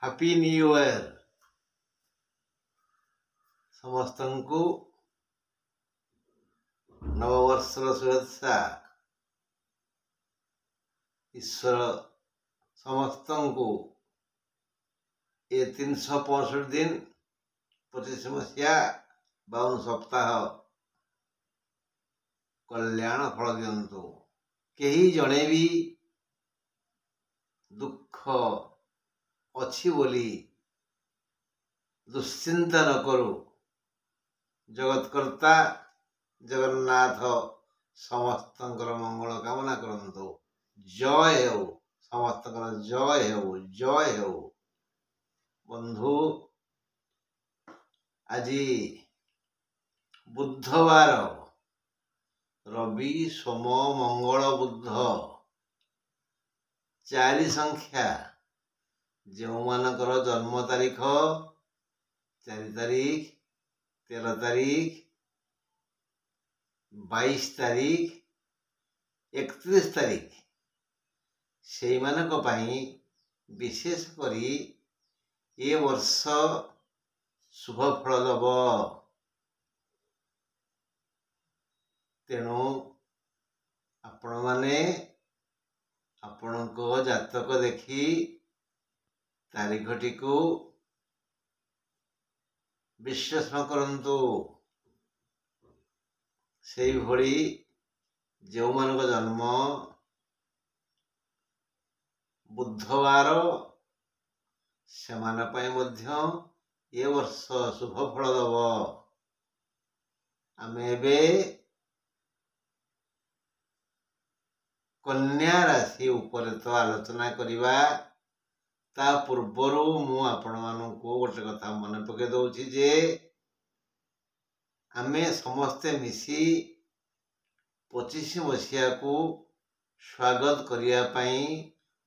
Happy new year समस्त को नववर्षर शुभेच्छा। ईश्वर समस्त को ये 365 दिन 25 मसीहा 52 सप्ताह कल्याण फल दिंतु। कहीं जड़े भी दुख अच्छी बोली दुश्चिंता न करू। जगतकर्ता जगन्नाथ समस्त मंगल कामना करंतु। जय हो समस्त जय हो जय हो। बंधु आज बुधवार रवि सोम मंगल बुध 4 संख्या जो मानकर जन्म तारीख 4 तारीख 13 तारीख 22 तारीख 31 तारीख से मानक पाई विशेष करी ये वर्ष शुभ फल दब। तेणु आपण माने आपण को जातक देखी तारीखटी को विश्लेषण करंतु। से भली जो मानक जन्म बुधवार से मध्य ये वर्ष शुभ फल दब। आमे एबे कन्या राशि ऊपर तो आलोचना करिबा। ता पूर्वरु मु आपण मानकु गोटे कथा मन पके दउछि जे आमे समस्ते मिसी 25 मसीहा को स्वागत करिया पई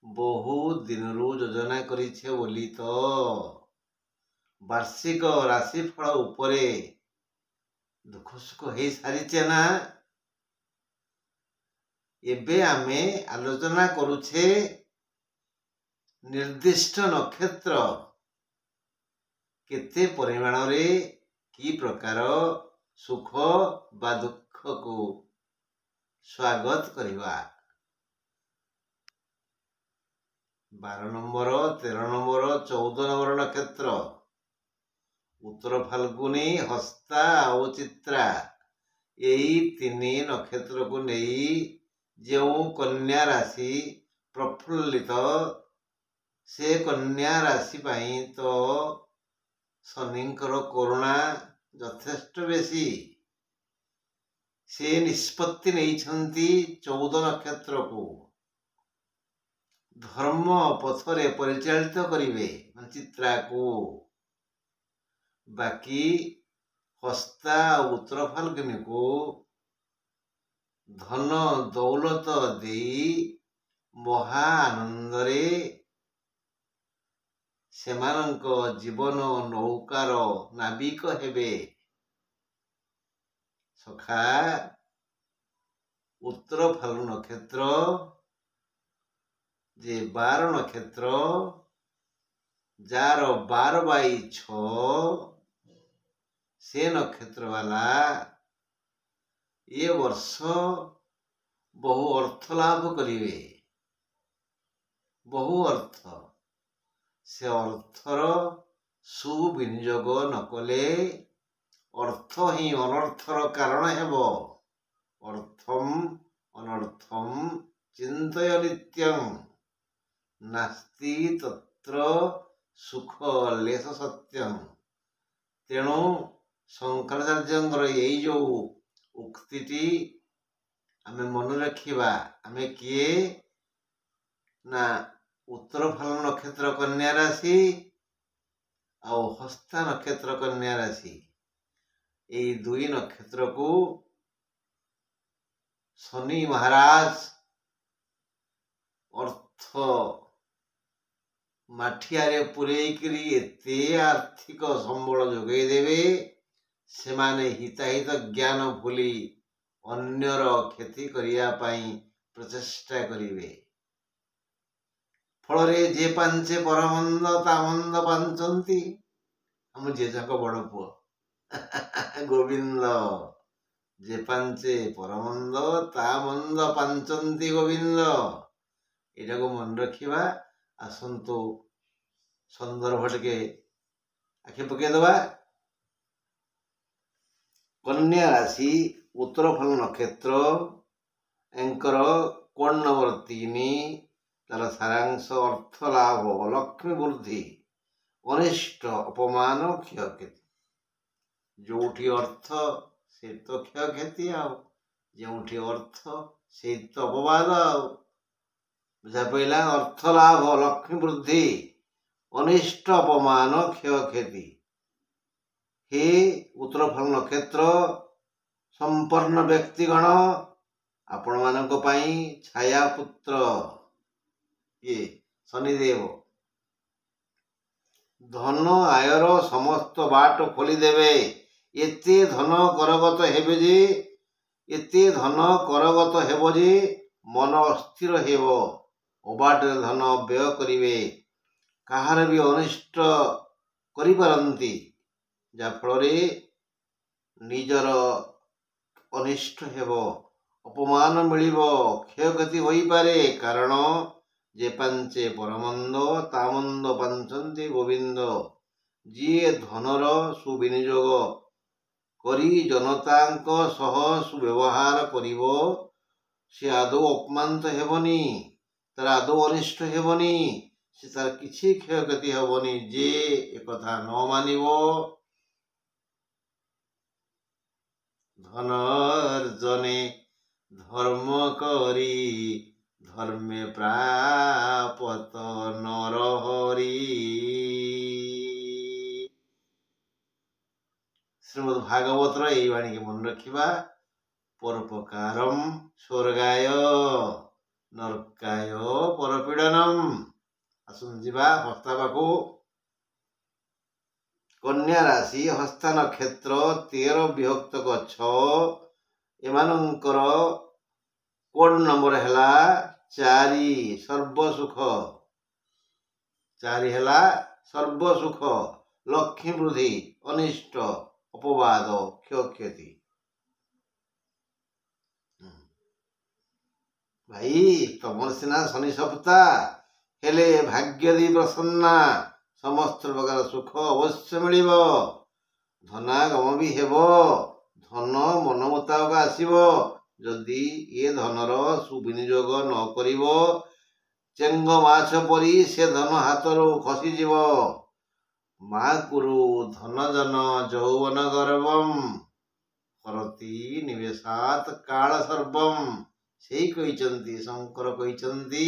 बहुत दिनरु योजना करिछे बोली तो वार्षिक राशिफल उपरे दुख सुख हे सारिछे ना। एबे आमे आलोचना करुछे निर्दिष्ट नक्षत्र केते परिमाण रे की प्रकार सुख बा दुख को स्वागत करिवा। 12 नंबर 13 नंबर 14 नंबर नक्षत्र उत्तर फाल्गुनी हस्ता और चित्रा यही 3 नक्षत्र को नहीं जो कन्या राशि प्रफुल्लित से कन्या राशि पाई तो शनिंकर करुणा यथेष्ट बेसी। से निष्पत्ति नहीं छंती 14 नक्षत्र को धर्म पथरे परिचालित करिवे चित्रा को। बाकी हस्ता उत्तर फाल्गुनी को धन दौलत दे महा आनंद रे सेमानक जीवन नौकार नाविक हेबे। सखा उत्तर फाल्गुन नक्षत्र जे 12 नक्षत्र जार 12 बाई 6 से नक्षत्र वाला ये वर्ष बहु अर्थ लाभ करिवे। बहु अर्थ से अर्थर सुविनियोग नकले अर्थ ही अनर्थर कारण हेबो। अर्थम अनर्थम चिंतय नित्यं नास्ति तत्र सुख लेश सत्यम। तेणु शंकराचार्य यही जो उक्ति आमे मन रखिबा। आमे किए ना उत्तर फाल्गुन नक्षत्र कन्या राशि और हस्ता नक्षत्र कन्या राशि यही 2 नक्षत्र को शनि महाराज अर्थ माठियारे पुरेकरी एते आर्थिक संबल जोगई देवे से माने हिताहित ज्ञान भूली अन्यर क्षति करिया पाई प्रचेष्टा करिवे। ଫଳରେ ଯେ ପାଞ୍ଚେ ପରମନ୍ଦ ତା ମନ୍ଦ ପାଞ୍ଚନ୍ତି। ଆମ ଜେଜେଙ୍କ ବଡ଼ ପୁଅ ଗୋବିନ୍ଦ। ଯେ ପାଞ୍ଚେ ପରମନ୍ଦ ତା ମନ୍ଦ ପାଞ୍ଚନ୍ତି ଗୋବିନ୍ଦ। ଏଇଟାକୁ ମନେ ରଖିବା। ଆସନ୍ତୁ ସନ୍ଦର୍ଭ ଟିକେ ଆଖି ପକେଇଦବା। କନ୍ୟା ରାଶି ଉତ୍ତର ଫଳ ନକ୍ଷତ୍ର ଏଙ୍କର କୋଣ ନମ୍ବର 3। ତାର ସାରାଂଶ ଅର୍ଥ ଲାଭ ଲକ୍ଷ୍ମୀ ବୃଦ୍ଧି ଅନିଷ୍ଟ ଅପମାନ କ୍ଷୟକ୍ଷତି। ଯୋଉଠି ଅର୍ଥ ସେ ତ କ୍ଷୟକ୍ଷତି, ଆଉ ଯେଉଁଠି ଅର୍ଥ ସେ ତ ଅପବାଦ। ଆଉ ବୁଝା ପଇଲା? ଅର୍ଥ ଲାଭ ଲକ୍ଷ୍ମୀ ବୃଦ୍ଧି ଅନିଷ୍ଟ ଅପମାନ କ୍ଷୟକ୍ଷତି। ହେ ଉତ୍ତର ଫଳ ନକ୍ଷତ୍ର ସମ୍ପନ୍ନ ବ୍ୟକ୍ତିଗଣ, ଆପଣମାନଙ୍କ ପାଇଁ ଛାୟା ପୁତ୍ର ଇଏ ଶନିଦେବ ଧନ ଆୟର ସମସ୍ତ ବାଟ ଖୋଲିଦେବେ। ଏତେ ଧନ କରଗତ ହେବ ଯେ ମନ ଅସ୍ଥିର ହେବ। ଅବାଟରେ ଧନ ବ୍ୟୟ କରିବେ। କାହାର ବି ଅନିଷ୍ଟ କରିପାରନ୍ତି, ଯାହାଫଳରେ ନିଜର ଅନିଷ୍ଟ ହେବ, ଅପମାନ ମିଳିବ, କ୍ଷୟକ୍ଷତି ହୋଇପାରେ। କାରଣ ଯେ ପାଞ୍ଚେ ପରମନ୍ଦ ତା ମନ୍ଦ ପାଞ୍ଚନ୍ତି ଗୋବିନ୍ଦ। ଯିଏ ଧନର ସୁବିନିଯୋଗ କରି ଜନତାଙ୍କ ସହ ସୁବ୍ୟବହାର କରିବ, ସେ ଆଦୌ ଅପମାନିତ ହେବନି, ତାର ଆଦୌ ଅନିଷ୍ଟ ହେବନି, ସେ ତାର କିଛି କ୍ଷୟକ୍ଷତି ହେବନି। ଯେ ଏକଥା ନ ମାନିବ, ଧନର୍ଜନେ ଧର୍ମ କରି ଧର୍ମେ ପ୍ରାପତ ନରହରି। ଶ୍ରୀମଦ୍ ଭାଗବତର ଏଇ ବାଣୀକି ମନେ ରଖିବା। ପରୋପକାରମ୍ ସ୍ୱର୍ଗାୟ ନର୍କାୟ ପରପୀଡ଼ନମ୍। ଆସନ୍ତୁ ଯିବା ହସ୍ତାବାକୁ। କନ୍ୟା ରାଶି ହସ୍ତା ନକ୍ଷତ୍ର 13 ବିଭକ୍ତକ 6। ଏମାନଙ୍କର କୋଡ ନମ୍ବର ହେଲା 4। ସର୍ବସୁଖ 4 ହେଲା ସର୍ବସୁଖ ଲକ୍ଷ୍ମୀ ବୃଦ୍ଧି ଅନିଷ୍ଟ ଅପବାଦ କ୍ଷୟକ୍ଷତି। ଭାଇ ତମର ସିନା ଶନି ସପ୍ତା, ହେଲେ ଭାଗ୍ୟଦେବୀ ପ୍ରସନ୍ନା, ସମସ୍ତ ପ୍ରକାର ସୁଖ ଅବଶ୍ୟ ମିଳିବ। ଧନାଗମ ବି ହେବ, ଧନ ମନ ମୁତାବକ ଆସିବ। ଯଦି ଏ ଧନର ସୁବିନିଯୋଗ ନ କରିବ, ଚେଙ୍ଗ ମାଛ ପରି ସେ ଧନ ହାତରୁ ଖସିଯିବ। ମା କୁରୁ ଧନଜନ ଯୌବନ ଗର୍ଭମ୍ କରତି ନିବେଶାତ କାଳ ସର୍ବମ୍। ସେଇ କହିଛନ୍ତି, ଶଙ୍କର କହିଛନ୍ତି,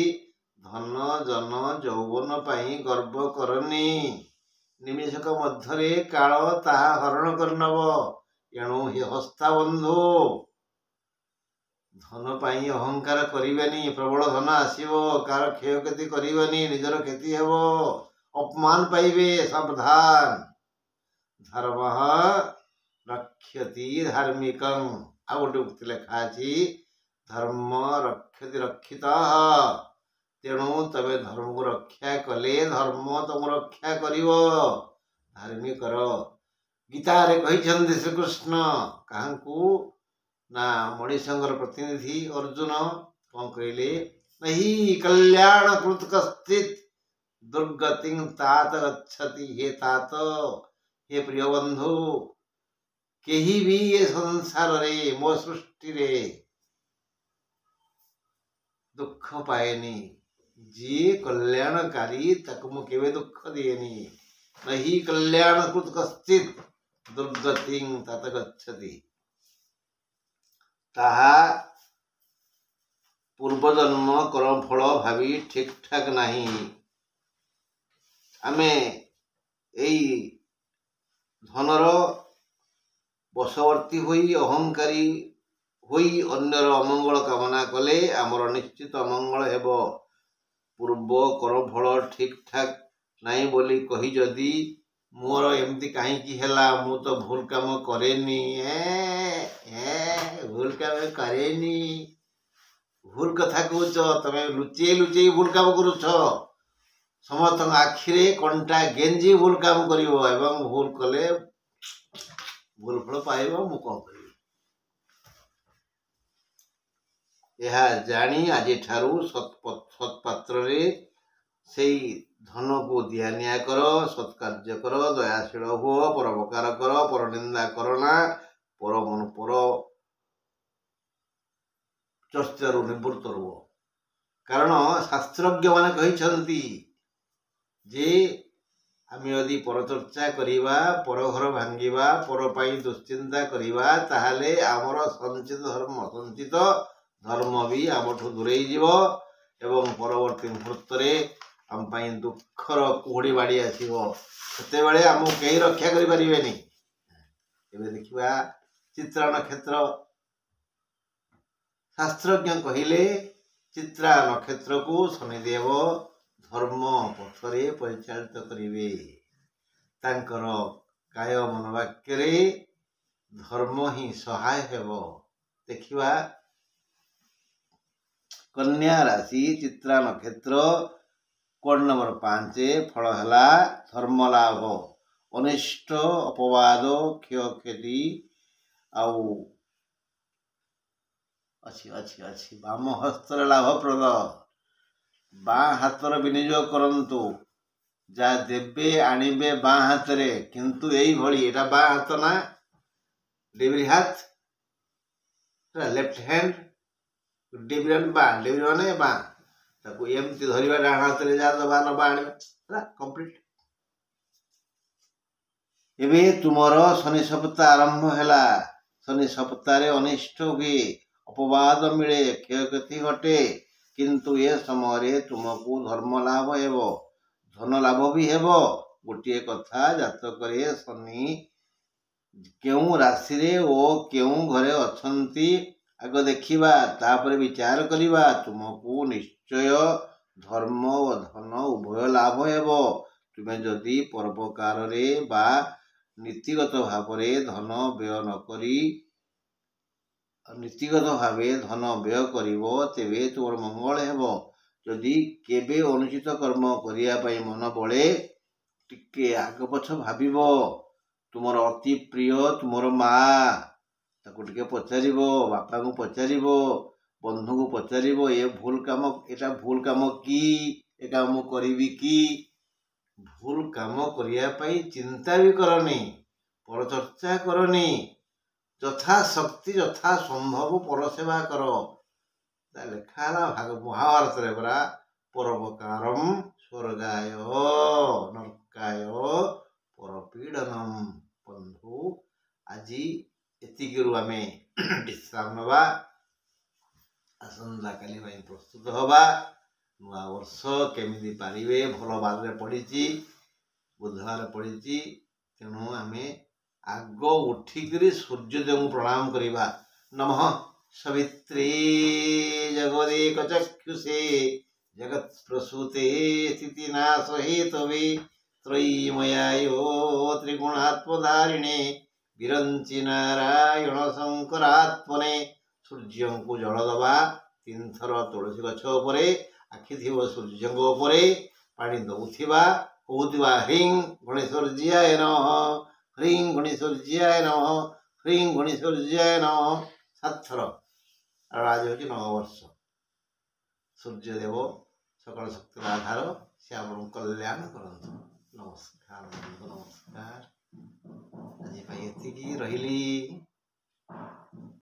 ଧନ ଜନ ଯୌବନ ପାଇଁ ଗର୍ବ କରନି, ନିମିଷକ ମଧ୍ୟରେ କାଳ ତାହା ହରଣ କରିନବ। ଏଣୁ ହେ ହସ୍ତା ବନ୍ଧୁ, ଧନ ପାଇଁ ଅହଙ୍କାର କରିବେନି। ପ୍ରବଳ ଧନ ଆସିବ, କାହାର କ୍ଷୟକ୍ଷତି କରିବେନି, ନିଜର କ୍ଷତି ହେବ, ଅପମାନ ପାଇବେ। ସାବଧାନ। ଧର୍ମଃ ରକ୍ଷତି ଧାର୍ମିକଂ। ଆଉ ଗୋଟେ ଉକ୍ତି ଲେଖା ଅଛି, ଧର୍ମ ରକ୍ଷତି ରକ୍ଷିତଃ। ତେଣୁ ତମେ ଧର୍ମକୁ ରକ୍ଷା କଲେ ଧର୍ମ ତମକୁ ରକ୍ଷା କରିବ। ଧାର୍ମିକର ଗୀତାରେ କହିଛନ୍ତି ଶ୍ରୀକୃଷ୍ଣ କାହାଙ୍କୁ ନା ମଣିଷଙ୍କର ପ୍ରତିନିଧି ଅର୍ଜୁନ କଣ କହିଲେ, ନହି କଲ୍ୟାଣ କୃତ କଶ୍ଚିତ୍ ଦୁର୍ଗତିଂ तात ଗଚ୍ଛତି। ହେ तात, ହେ ପ୍ରିୟ ବନ୍ଧୁ, କେହି ବି ଏ ସଂସାରରେ ମୋ ସୃଷ୍ଟିରେ ଦୁଃଖ ପାଏନି। ଯିଏ କଲ୍ୟାଣକାରୀ ତାକୁ ମୁଁ କେବେ ଦୁଃଖ ଦିଏନି। ନହି କଲ୍ୟାଣ କୃତ କଶ୍ଚିତ୍ ଦୁର୍ଗତିଂ तात ଗଚ୍ଛତି। ତାହା ପୂର୍ବଜନ୍ମ କର୍ମଫଳ ଭାବି ଠିକ ଠାକ ନାହିଁ। ଆମେ ଏଇ ଧନର ବଶବର୍ତ୍ତୀ ହୋଇ ଅହଙ୍କାରୀ ହୋଇ ଅନ୍ୟର ଅମଙ୍ଗଳ କାମନା କଲେ ଆମର ନିଶ୍ଚିତ ଅମଙ୍ଗଳ ହେବ। ପୂର୍ବ କର୍ମଫଳ ଠିକ ଠାକ ନାହିଁ ବୋଲି କହି ଯଦି ମୋର ଏମିତି କାହିଁକି ହେଲା, ମୁଁ ତ ଭୁଲ କାମ କରେନି, ଭୁଲ କାମ କରେନି, ଭୁଲ କଥା କହୁଛ, ତମେ ଲୁଚେଇ ଲୁଚେଇ ଭୁଲ କାମ କରୁଛ। समस्त आखिरे कंटा गेंजी भूल काम करिवो एवं भूल कले भूल फल पाइबो मु कौन करिवि यह जानी आज ठारू सत्पात्र रे सेई धन को दिया निया कर सत्कार्य कर दयाशील हो परोपकार कर पर निंदा करना पर मन पर चर्चारू निवृत्त रुह कारण शास्त्रज्ञ माने कहिसंती जे आमे यदि परचर्चा करिबा पर घर भांगिबा पर पाई दुश्चिंता करिबा ताहाले आमर संचित धर्म भी आमठू दूरेई जीवो एवं परवर्ती मुहूर्त रे आम पाई दुखर कुहुड़ी बाड़ी आसीबो सेते बेले आमको केही रक्षा करि परिबेनी। एबे देखिबा चित्रा नक्षत्र शास्त्रज्ञ कहिले चित्रा नक्षत्र को शनिदेव धर्म पथरे परिचालित करिवे तांकर काय मन वाक्य रे धर्म ही सहाय हेबो। देखिबा कन्या राशि चित्रा नक्षत्र कोड नंबर 5 फल हला धर्म लाभ अनिष्ट अपवाद क्षय क्षति आउ अच्छी अच्छी अच्छी बाम हस्तर लाभप्रद बाँ हाथर विनियोग करंतु जा देबे आनिबे बाँ हाथ रे किंतु एई भली एटा बाँ हाथ ना डेबरी हाथ लेफ्ट हैंड डिफरेंट बाँ माने बाँ ताको एमती धरिबा डाण हाथ रे जा दबा न बाणीबा कंप्लीट। एबे तुमर शनि सप्ताह आरंभ हैला शनि सप्ताह रे अनिष्ट हुए अपवाद मिले क्षय क्षति घटे किंतु ए समय रे तुमको धर्म लाभ हेबो धन लाभ भी हेबो। गोटे कथा जातक रे शनि केउ राशि रे ओ केउ घरे अछंती आग देखिबा तापर विचार करिबा तुमको निश्चय धर्म और धन उभय लाभ हेबो। तुमे जदि परोपकार रे बा नीतिगत भाव रे धन व्यय न करी नीतिगत भावे धन व्यय करिवो तेबे तोर मंगल हेबो। जदि केबे अनुचित कर्म करिया पई मन बळे टिके आग पछ भाबिबो तुमर अति प्रिय तुमर माँ ताको टिके पचारिबो बापा को पचारिबो बंधु को पचारिबो ये भूल काम एटा भूल काम की ए काम करिवि की भूल काम करिया पई चिंता भी करनी परचर्चा करनी यथा शक्ति यथा संभव पर सेवा कर लेखा महाभारत रे परा परोपकारम स्वर्गाय नरकाय परपीडनम। बंधु आज एतिकिरु आमे विश्राम नवा आसंता काली प्रस्तुत हवा नुआ वर्ष केमिति पारिबे भल बार रे पड़ीची बुधवार पड़ीची तेणु आमे आग उठिक सूर्यदेव प्रणाम करवा नमः सवित्रे जगदेक चक्षुषे जगत प्रसूते स्थितिनाश हेतवे त्रयीमयायो त्रिगुणात्मधारिणे विरंचि नारायण शंकरात्मने सूर्य को जल दबा 3 थर तुलसी गछ उपरे आखि थी सूर्य उपरे पानी दौथिबा कहूथिबा ह्रीं गणेश्वर्याय नमः ह्रीं गणेश्वर्याय नमः ह्रीं गणेश्वर्याय नमः 7 थर। आज हूँ 9 वर्ष सूर्यदेव सकल शक्तिर आधार से आप कल्याण करंतु। नमस्कार नमस्कार आज रही।